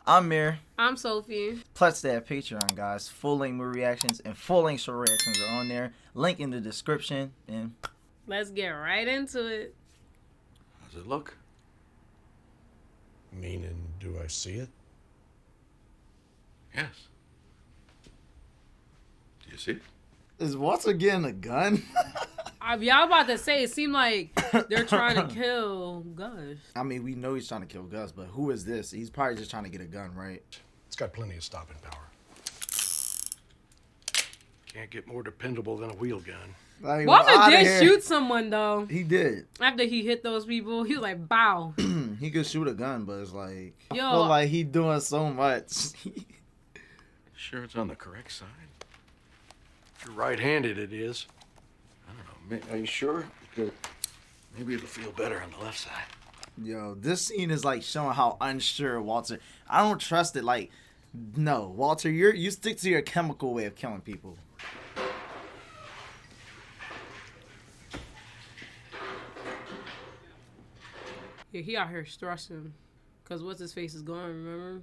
I'm Mir. I'm Sophie. Plus, they have Patreon, guys. Full-length movie reactions and full-length short reactions are on there. Link in the description. And let's get right into it. How's it look? Meaning, do I see it? Yes. Do you see it? is Walter getting a gun? Y'all about to say it seemed like they're trying to kill Gus. I mean, we know he's trying to kill Gus, but who is this? He's probably just trying to get a gun, right? It's got plenty of stopping power. Can't get more dependable than a wheel gun. Like, Walter did shoot someone though. He did. After he hit those people, he was like, "Bow." He could shoot a gun, but it's like I Yo. feel like he doing so much. Sure it's on the correct side? If you're right-handed, it is. I don't know. Are you sure? Because maybe it'll feel better on the left side. Yo, this scene is like showing how unsure Walter. I don't trust it. Like, no, Walter, you stick to your chemical way of killing people. Yeah, he out here stressing. Cause what's his face is gone, remember?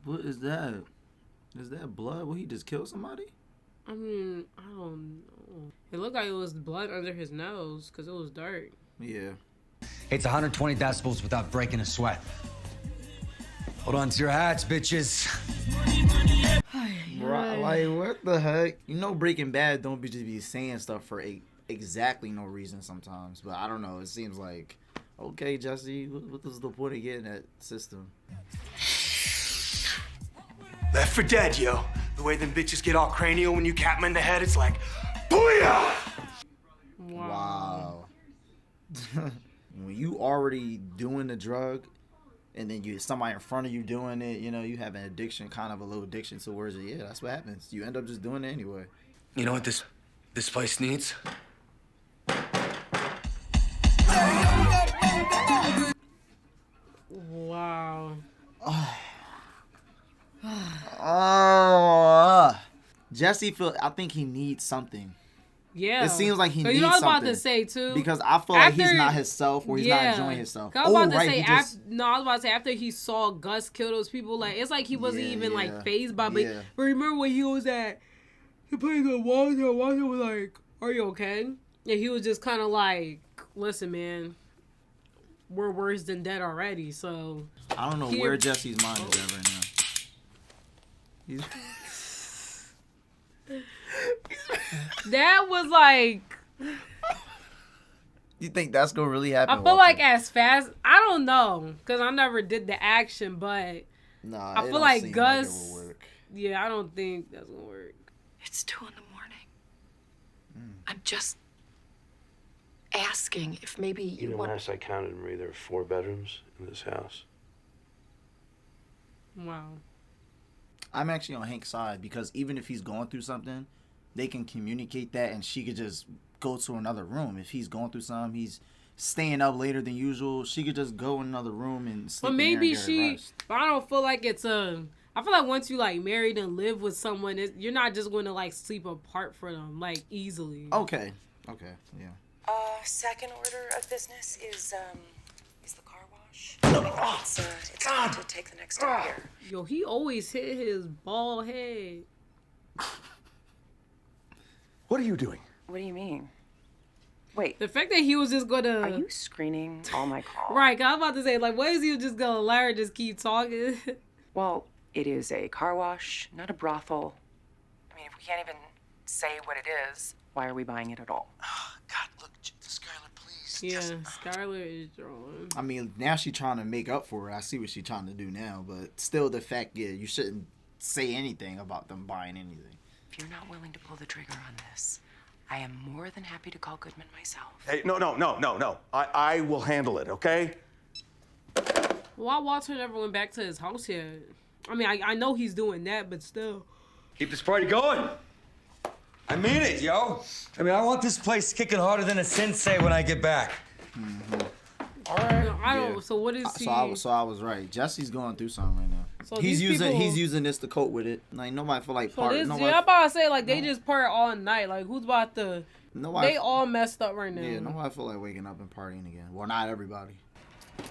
What is that? Is that blood? Will he just kill somebody? I mean, I don't know. It looked like it was blood under his nose because it was dark. Yeah. It's 120 decibels without breaking a sweat. Hold on to your hats, bitches. Right, like, what the heck? You know Breaking Bad don't just be saying stuff for exactly no reason sometimes. But I don't know. It seems like, okay, Jesse, what was the point of getting that system? Left for dead, yo. The way them bitches get all cranial when you cap them in the head, it's like, booyah! Wow. When you already doing the drug, and then somebody in front of you doing it, you know, you have an addiction, kind of a little addiction towards it. Yeah, that's what happens. You end up just doing it anyway. You know what this place needs? Wow. Jesse I think he needs something. Yeah. It seems like he needs you know what I was about something. to say too? Because I feel like he's not himself or he's not enjoying himself. I was about to say, I was about to say after he saw Gus kill those people, like it's like he wasn't even like fazed by it. But remember when he was at he played the Walter was like, "Are you okay?" And he was just kind of like, "Listen, man, we're worse than dead already." So I don't know where Jesse's mind is at right now. That was like. You think that's gonna really happen? I feel like as fast. I don't know because I never did the action, but nah, I feel like Gus. Like it will work. Yeah, I don't think that's gonna work. It's 2 in the morning. I'm just asking if maybe You know, last I counted, Marie, there are 4 bedrooms in this house. Wow. I'm actually on Hank's side because even if he's going through something, they can communicate that and she could just go to another room. If he's going through something, he's staying up later than usual, she could just go in another room and sleep. But maybe but I don't feel like it's a. I feel like once you like married and live with someone, you're not just going to like sleep apart from them like easily. Okay, yeah. Second order of business is the car wash. It's time to take the next step here. Yo, he always hit his bald head. What are you doing? What do you mean? Wait, The fact that he was just gonna. are you screening all my calls? Right, 'cause I was about to say, like, what is he just gonna let her just keep talking? Well, it is a car wash, not a brothel. I mean, if we can't even say what it is, why are we buying it at all? God, look, Skylar, please. Yeah, Skylar is drawing. I mean, now she's trying to make up for it. I see what she's trying to do now, but still the fact, yeah, you shouldn't say anything about them buying anything. If you're not willing to pull the trigger on this, I am more than happy to call Goodman myself. Hey, no. I will handle it, okay? Why Walter never went back to his house yet? I mean, I know he's doing that, but still. Keep this party going. I mean it, yo. I mean, I want this place kicking harder than a sensei when I get back. All right. I don't. So what is he? So I was right. Jesse's going through something right now. So he's these using this to cope with it. Like nobody feel like part. I'm about to say like they just part all night. Like who's about to? Nobody. They all messed up right now. Yeah, nobody feel like waking up and partying again. Well, not everybody.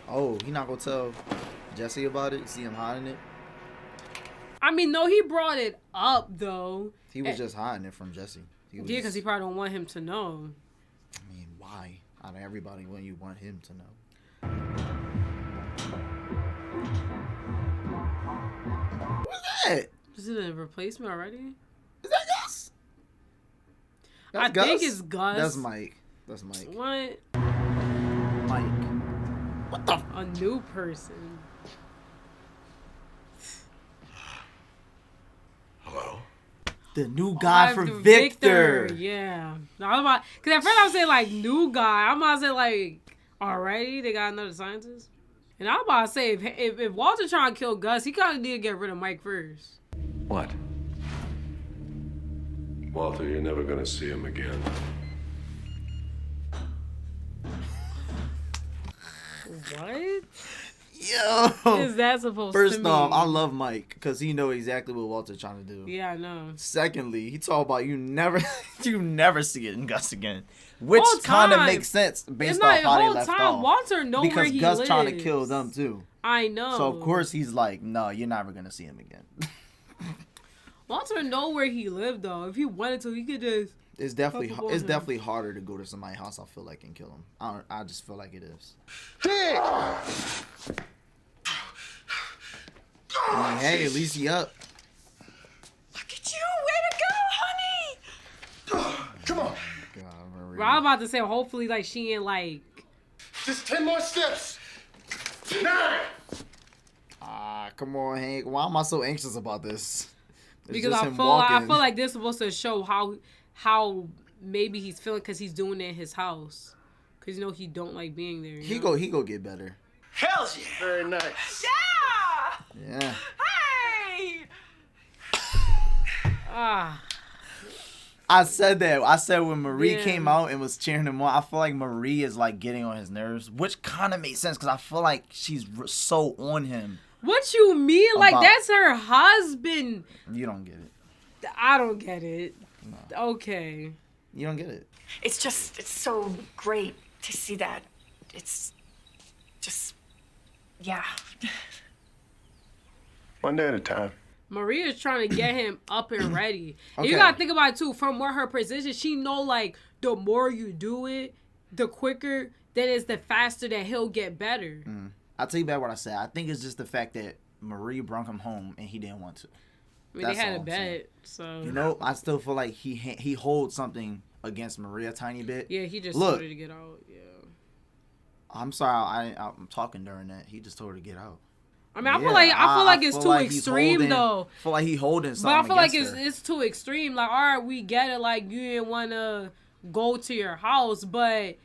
Oh, he not gonna tell Jesse about it? See him hiding it? I mean, no, he brought it up though. He was just hiding it from Jesse. Yeah, because he probably don't want him to know. I mean, why? Out of everybody, when you want him to know. Who's that? Is it a replacement already? Is that Gus? I think it's Gus. That's Mike. That's Mike. What? Mike. What the? A new person. Hello? The new guy from Victor. Yeah. No, I was about, cause at first I was saying like new guy. I'm about to say like already they got another scientist. And I'm about to say if Walter trying to kill Gus, he kind of need to get rid of Mike first. What? Walter, you're never gonna see him again. What? Yo. Is that supposed to First mean? off, I love Mike because he know exactly what Walter's trying to do. Yeah, I know. Secondly, he talk about you never see it in Gus again, which kind of makes sense based off how they left off. Walter know where he because Gus lives. trying to kill them too. I know. So of course he's like, no, you're never gonna see him again. Walter know where he lived though. If he wanted to, he could just. It's definitely harder to go to somebody's house. I feel like and kill him. I just feel like it is. I mean, hey, at least he up. Look at you! Way to go, honey! Come on. God, I'm about to say, hopefully, like she ain't like. Just 10 more steps. 9. Come on, Hank. Why am I so anxious about this? It's Because just I him feel walking. like this is supposed to show how maybe he's feeling because he's doing it in his house. Because you know he don't like being there. He go get better. Hell yeah. Very nice. Yeah! Yeah. Hey! I said that. I said when Marie Yeah. came out and was cheering him on, I feel like Marie is like getting on his nerves, which kind of makes sense because I feel like she's so on him. What you mean? Like About- that's her husband? You don't get it. I don't get it. No. Okay. You don't get it. It's so great to see that. It's just, yeah. One day at a time. Maria's trying to get him up and ready. And you Okay. gotta think about it too. From where her position, she know like the more you do it, the quicker. Then it's the faster that he'll get better. I'll tell you back what I said. I think it's just the fact that Marie brought him home and he didn't want to. I mean, That's they had all a I'm saying. bet, so You know, I still feel like he holds something against Maria a tiny bit. yeah, he just Look. told her to get out. Yeah. I'm sorry, I'm talking during that. He just told her to get out. I mean, I Yeah, feel like it's feel too like he's extreme holding- though. I feel like he holding But something I feel like against her. it's too extreme. Like, all right, we get it. Like, you didn't want to go to your house, but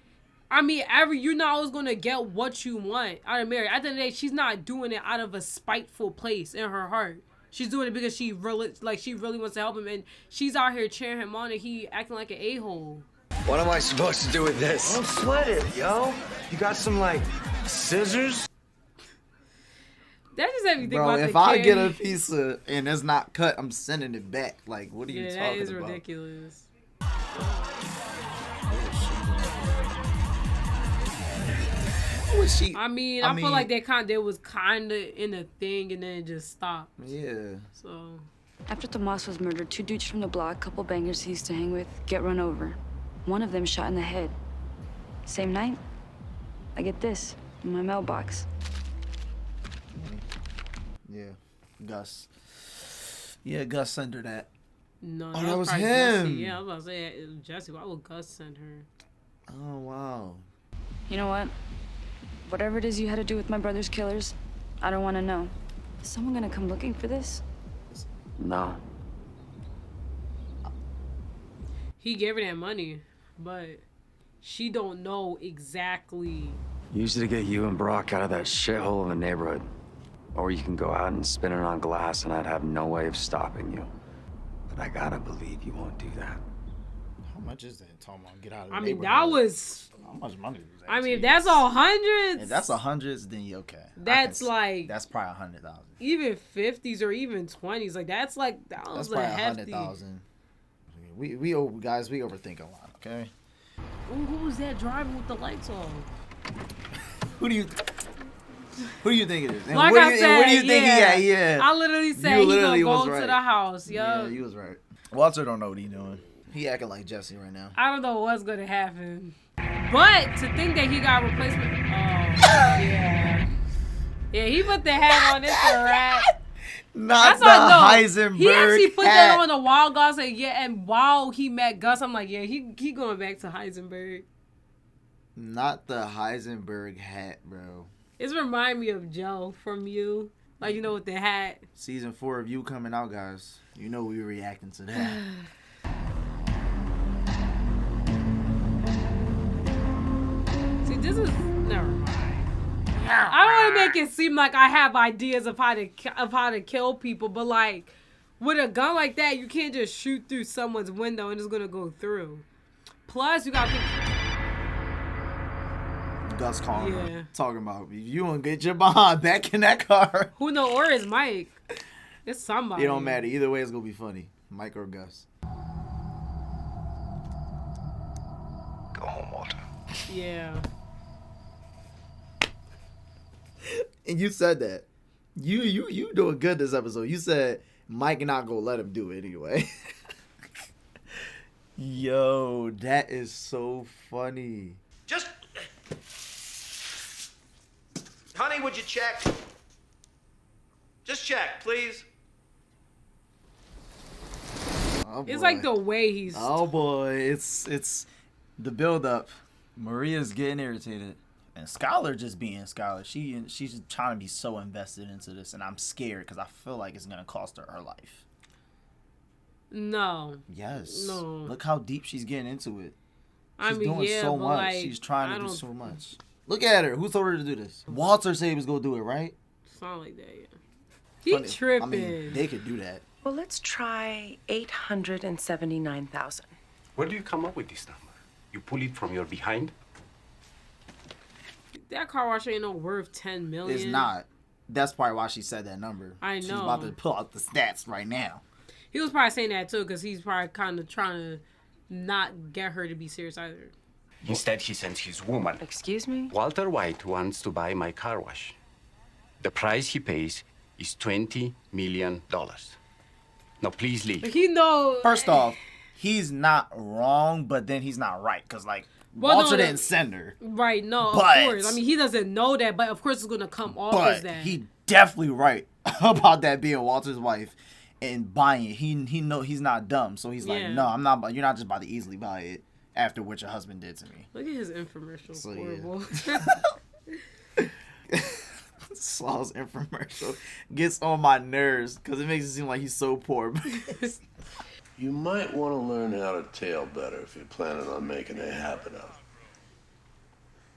I mean, you're not always gonna get what you want out of Mary. At the end of the day, she's not doing it out of a spiteful place in her heart. She's doing it because she really wants to help him, and she's out here cheering him on, and he acting like an a-hole. What am I supposed to do with this? Don't sweat it, yo. You got some, like, scissors? That just made me think Bro, about if the I kid. get a piece of and it's not cut, I'm sending it back. Like, what are you Yeah, that talking is about? ridiculous. Was she? I mean, I feel like they was kind of in a thing, and then it just stopped. Yeah. So. After Tomas was murdered, 2 dudes from the block, couple bangers he used to hang with, get run over. One of them shot in the head. Same night, I get this in my mailbox. Yeah. Gus. Yeah, Gus sent her that. No, Oh, that was probably him. Jesse. Yeah, I was about to say, it was Jesse. Why would Gus send her? Oh, wow. You know what? Whatever it is you had to do with my brother's killers, I don't want to know. Is someone gonna come looking for this? No. He gave her that money, but she don't know exactly. Used it to get you and Brock out of that shithole of a neighborhood. Or you can go out and spin it on glass and I'd have no way of stopping you. But I gotta believe you won't do that. How much is that? Talking about get out of the I mean, neighborhood. that was. How much money was that? I mean, if Jeez. that's all hundreds. If that's a hundreds, then you okay. That's like. That's probably 100,000. Even 50s or even 20s, like that's like that was That's probably hefty. 100,000. We guys, we overthink a lot. Okay. Ooh, who was that driving with the lights on? Who do you think it is? And Like what I said, do you think he had? I literally said he's gonna go to right. the house. Yo. Yeah, you was right. Walter don't know what he's doing. He acting like Jesse right now. I don't know what's gonna happen. But to think that he got replacement. Oh, yeah. Yeah, he put the hat on. It's a rat. Not That's the Heisenberg He actually put hat. that on the while Gus said, yeah, and while he met Gus, I'm like, yeah, he going back to Heisenberg. Not the Heisenberg hat, bro. It's remind me of Joe from You. Like, you know, with the hat. Season 4 of You coming out, guys. You know we were reacting to that. See, this is never mind. I don't want to make it seem like I have ideas of how to kill people, but like with a gun like that, you can't just shoot through someone's window and it's gonna go through. Plus, you got people. Gus calling her, talking about you don't get your behind back in that car. Who know? Or is Mike? It's somebody. It don't matter. Either way, it's gonna be funny. Mike or Gus. Go home, Walter. Yeah. And you said that. You doing good this episode. You said Mike not gonna let him do it anyway. Yo, that is so funny. Just... Honey, would you check? Just check, please. Oh, It's boy. like the way he's. Oh boy, it's the build up. Maria's getting irritated. And Skylar just being Skylar. She's trying to be so invested into this, and I'm scared because I feel like it's gonna cost her life. No. Yes. No. Look how deep she's getting into it. I She's mean, doing yeah, so but much. like, She's trying I to do don't- so much. Look at her. Who told her to do this? Walter said he was gonna do it, right? Sound like that, yeah. He Funny. tripping. I mean, they could do that. Well, let's try 879,000. Where do you come up with this number? You pull it from your behind? That car wash ain't no worth 10 million. It's not. That's probably why she said that number. I know. She's about to pull out the stats right now. He was probably saying that too, because he's probably kind of trying to not get her to be serious either. Instead, he sends his woman. Excuse me? Walter White wants to buy my car wash. The price he pays is $20 million. Now, please leave. He know. First off, he's not wrong, but then he's not right. Because, like, Well, Walter no, didn't send her. Right, no, But- of course. I mean, he doesn't know that, but of course it's going to come off as But that. he definitely right about that being Walter's wife and buying it. He know he's not dumb. So he's like, Yeah. no, I'm not. You're not just about to easily buy it after what your husband did to me. Look at his infomercial. So, Horrible. Slaw's infomercial gets on my nerves because it makes it seem like he's so poor. You might want to learn how to tail better if you're planning on making a habit of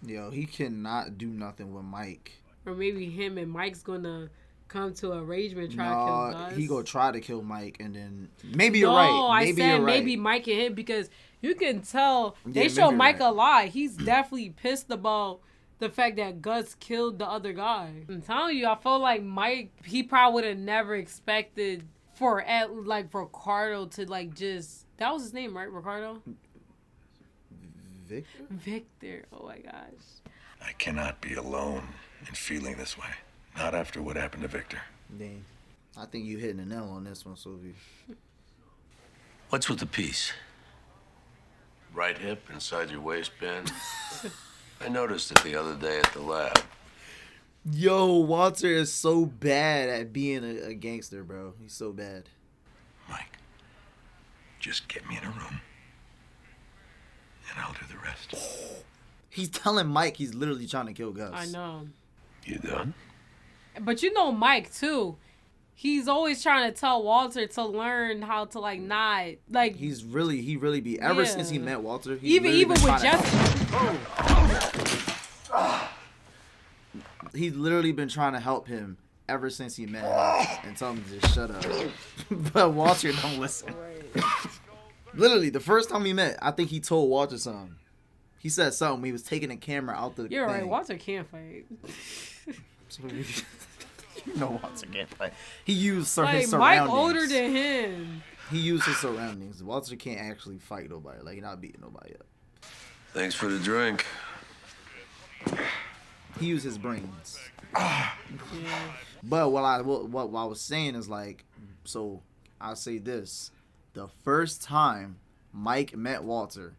it. Yo, he cannot do nothing with Mike. Or maybe him and Mike's going to come to arrangement, try to kill Gus. He gonna try to kill Mike, and then maybe you're No, right. Maybe I said you're right. maybe Mike and him because you can tell they Yeah, show maybe Mike right. a lot. He's definitely pissed about the fact that Gus killed the other guy. I'm telling you, I feel like Mike, he probably would have never expected for Ricardo to like just, that was his name, right? Ricardo? Victor. Oh my gosh. I cannot be alone in feeling this way. Not after what happened to Victor. Dang. I think you hitting the nail on this one, Sylvie. What's with the piece? Right hip inside your waistband? I noticed it the other day at the lab. Yo, Walter is so bad at being a gangster, bro. He's so bad. Mike, just get me in a room, and I'll do the rest. He's telling Mike he's literally trying to kill Gus. I know. You done? But you know Mike too. He's always trying to tell Walter to learn how to like not like. He really be ever Yeah. since he met Walter. He's even literally been with trying to Jesse. He's literally been trying to help him ever since he met him and tell him to just shut up. But Walter don't listen. Literally, the first time we met, I think he told Walter something. He said something when he was taking the camera out the You're thing. right. Walter can't fight. You know Walter can't fight. He used his Like, surroundings. Mike older than him. He used his surroundings. Walter can't actually fight nobody. Like, he's not beating nobody up. Thanks for the drink. He used his brains. Yeah. But what I was saying is like, so I'll say this: the first time Mike met Walter,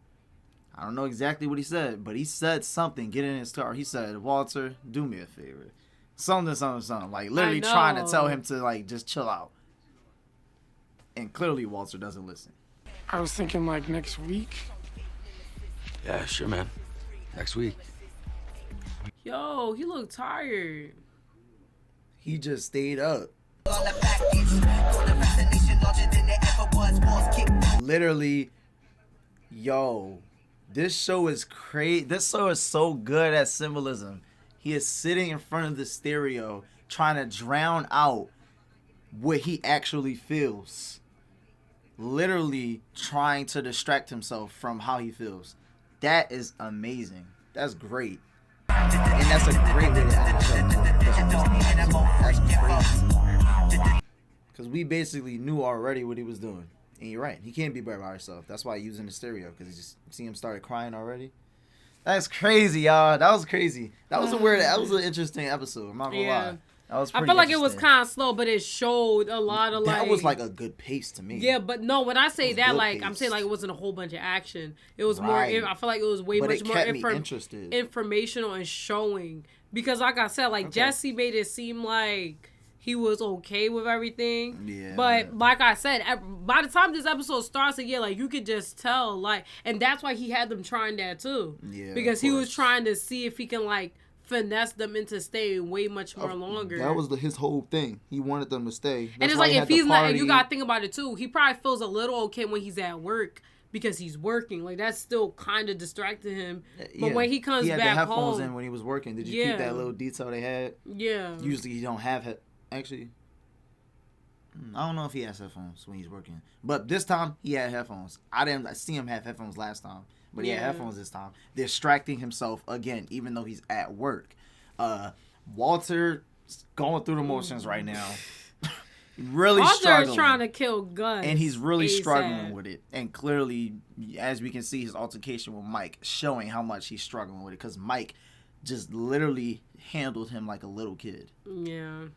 I don't know exactly what he said, but he said something. Get in his car. He said, "Walter, do me a favor." Something. Like literally trying to tell him to like just chill out. And clearly Walter doesn't listen. I was thinking like next week. Yeah, sure, man. Next week. Yo, he looked tired. He just stayed up. Literally, yo, this show is crazy. This show is so good at symbolism. He is sitting in front of the stereo trying to drown out what he actually feels. Literally trying to distract himself from how he feels. That is amazing. That's great. And that's a great way to end the show. That's crazy. Because we basically knew already what he was doing. And you're right. He can't be by himself. That's why he's using the stereo. Because he just see him started crying already. That's crazy, y'all. That was crazy. That was an interesting episode. I'm not gonna lie. That was pretty I feel like it was kind of slow, but it showed a lot of like. That was like a good pace to me. Yeah, but no, when I say that, like, pace. I'm saying like it wasn't a whole bunch of action. It was more. I feel like it was way much more informational and showing. Because like I said, like Jesse made it seem like he was okay with everything. Yeah. But like I said, by the time this episode starts, like you could just tell, like, and that's why he had them trying that too. Yeah. Because he was trying to see if he can like finesse them into staying way much more longer. That was his whole thing. He wanted them to stay. And it's like if he's not, and you gotta think about it too. He probably feels a little okay when he's at work because he's working. Like that's still kind of distracting him. But when he comes back home, he had the headphones in when he was working. Did you keep that little detail they had? Yeah. Usually you don't have it. Actually, I don't know if he has headphones when he's working. But this time he had headphones. I didn't see him have headphones last time. But he had headphones this time. Distracting himself again, even though he's at work. Walter going through the motions right now. Really struggling. Walter is trying to kill Gus. And he's really struggling with it. And clearly, as we can see, his altercation with Mike showing how much he's struggling with it. Because Mike just literally handled him like a little kid. Yeah.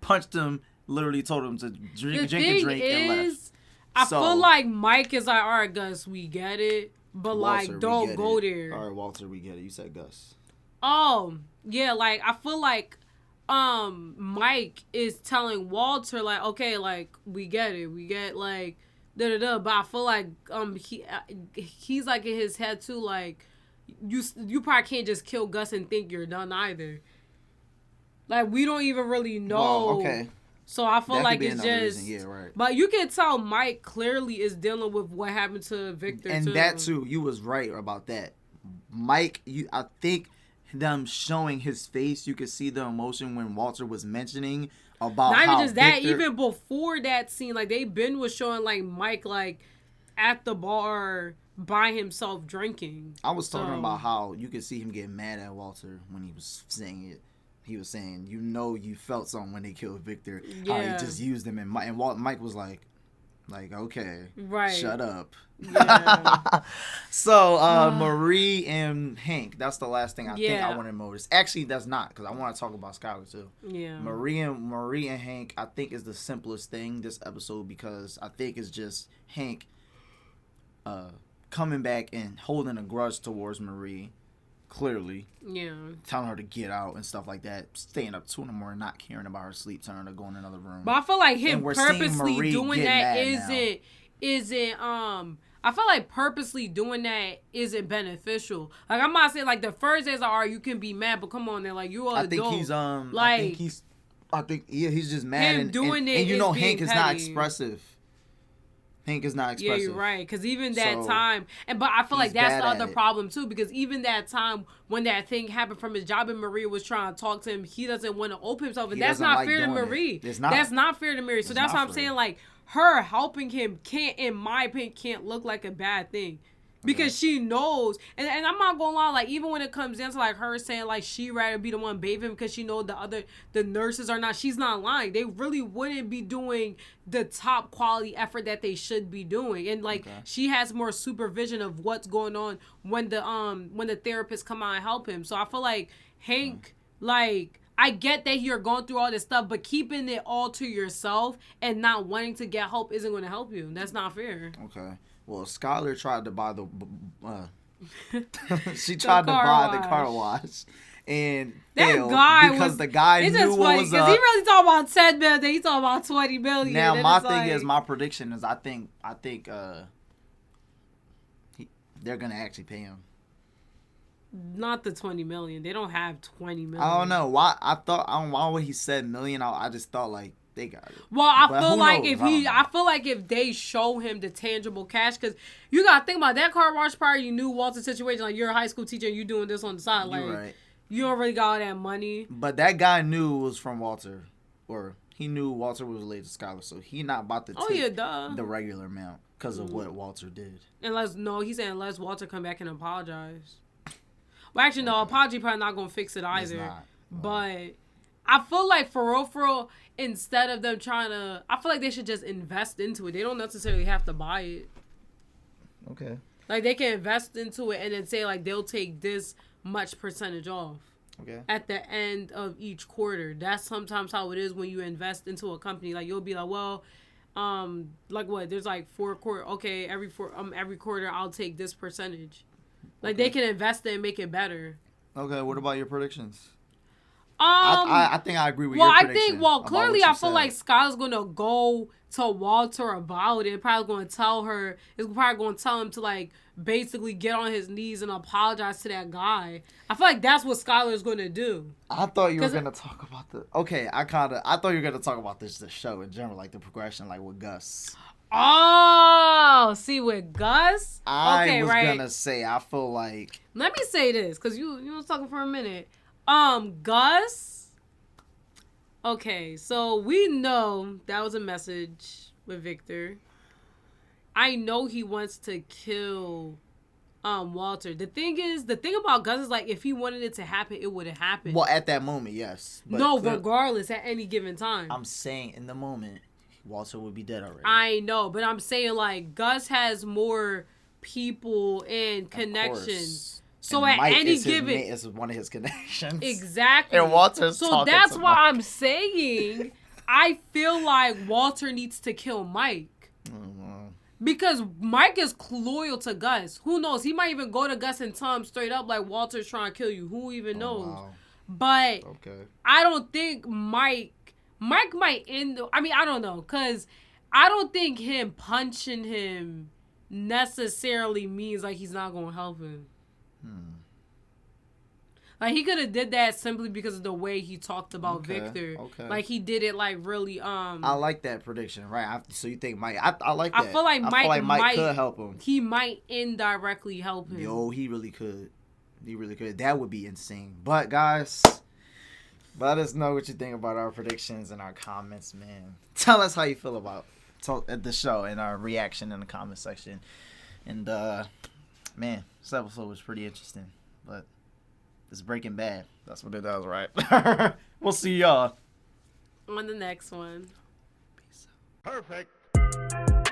Punched him, literally told him to drink and left. I feel like Mike is like, all right, Gus, we get it. But, Walter, like, don't go there. All right, Walter, we get it. You said Gus. Oh, yeah, like, I feel like Mike is telling Walter, like, okay, like, we get it. We get, like, da-da-da. But I feel like he's, like, in his head, too, like, you probably can't just kill Gus and think you're done either. Like, we don't even really know. Well, okay. So I feel like it's just, yeah, right. But you can tell Mike clearly is dealing with what happened to Victor and too. That too. You was right about that. Mike, I think them showing his face, you could see the emotion when Walter was mentioning about not how even just that. Even before that scene, like was showing like Mike like at the bar by himself drinking. I was talking about how you could see him get mad at Walter when he was saying it. He was saying, you felt something when they killed Victor. Yeah. How he just used him. And Mike was like, okay, right, shut up. Yeah. So, Marie and Hank, that's the last thing I think I want to notice. Actually, that's not, because I want to talk about Skylar, too. Yeah. Marie and Hank, I think, is the simplest thing this episode, because I think it's just Hank coming back and holding a grudge towards Marie. Clearly. Yeah. Telling her to get out and stuff like that. Staying up 2 a.m, not caring about her sleep, telling her to go in another room. But I feel like him purposely doing that isn't I feel like purposely doing that isn't beneficial. Like I'm not saying like the first days are you can be mad, but come on there, like you are adult. I think he's just mad and doing it. And you know Hank is not expressive. Hank is not expressive. Yeah, you're right. Because even that time, but I feel like that's the other problem too. Because even that time when that thing happened from his job and Maria was trying to talk to him, he doesn't want to open himself, and that's not fair to Marie. That's not fair to Marie. So that's why I'm saying like her helping him can't, in my opinion, can't look like a bad thing. Because she knows, and I'm not gonna lie, like, even when it comes down to, like, her saying, like, she rather be the one bathing because she know the nurses are not, she's not lying. They really wouldn't be doing the top quality effort that they should be doing. And, like, she has more supervision of what's going on when the therapists come out and help him. So I feel like Hank, like, I get that you're going through all this stuff, but keeping it all to yourself and not wanting to get help isn't going to help you. That's not fair. Okay. Well, Skylar tried to buy she tried to buy the car wash, and that failed guy because was, the guy it's knew just what funny, was because he really talking about 10 million, he talking about 20 million. Now my thing is, my prediction is, I think they're gonna actually pay him. Not the 20 million. They don't have 20 million. I don't know why. Why would he said million? I just thought like they got it. Well, I feel like if they show him the tangible cash, because you gotta think about that car wash part. You knew Walter's situation. Like, you're a high school teacher and you doing this on the side. Like, right. You don't really got all that money. But that guy knew it was from Walter, or he knew Walter was related to Skylar, so he not about to take the regular amount because of what Walter did. He's saying unless Walter come back and apologize. Well, actually, no, apology probably not gonna fix it either. It's not. But I feel like for real, instead of them trying to, I feel like they should just invest into it. They don't necessarily have to buy it. Okay. Like, they can invest into it and then say, like, they'll take this much percentage off. Okay. At the end of each quarter. That's sometimes how it is when you invest into a company. Like, you'll be like, well, like what? There's like 4 quarters. Okay, every quarter I'll take this percentage. Like, they can invest it and make it better. Okay, what about your predictions? I think I agree with your prediction. Clearly I feel like Skylar's going to go to Walter about it. Probably going to tell her. It's probably going to tell him to, like, basically get on his knees and apologize to that guy. I feel like that's what Skylar's going to do. I thought you were going to talk about the... Okay, I thought you were going to talk about the show in general, like the progression, like with Gus. Oh, see, with Gus? I was going to say, I feel like... Let me say this, because you was talking for a minute. Gus. Okay, so we know that was a message with Victor. I know he wants to kill Walter. The thing about Gus is, like, if he wanted it to happen, it would have happened. Well, at that moment, yes. But no, regardless, at any given time. I'm saying in the moment, Walter would be dead already. I know, but I'm saying, like, Gus has more people and connections. So and at Mike any given, is one of his connections. Exactly. And Walter's so that's why I'm saying I feel like Walter needs to kill Mike. Mm-hmm. Because Mike is loyal to Gus. Who knows? He might even go to Gus and tell him straight up, like, Walter's trying to kill you. Who even knows? Wow. But I don't think Mike might end. I mean, I don't know. Because I don't think him punching him necessarily means, like, he's not going to help him. Like, he could have did that simply because of the way he talked about Victor. Okay. Like, he did it, like, really, I like that prediction, right? So you think Mike... I like that. I feel like Mike could help him. He might indirectly help him. Yo, he really could. He really could. That would be insane. But, guys, let us know what you think about our predictions in our comments, man. Tell us how you feel about the show and our reaction in the comment section. And, man, this episode was pretty interesting. But... it's Breaking Bad. That's what it does, right? We'll see y'all on the next one. Peace out. Perfect.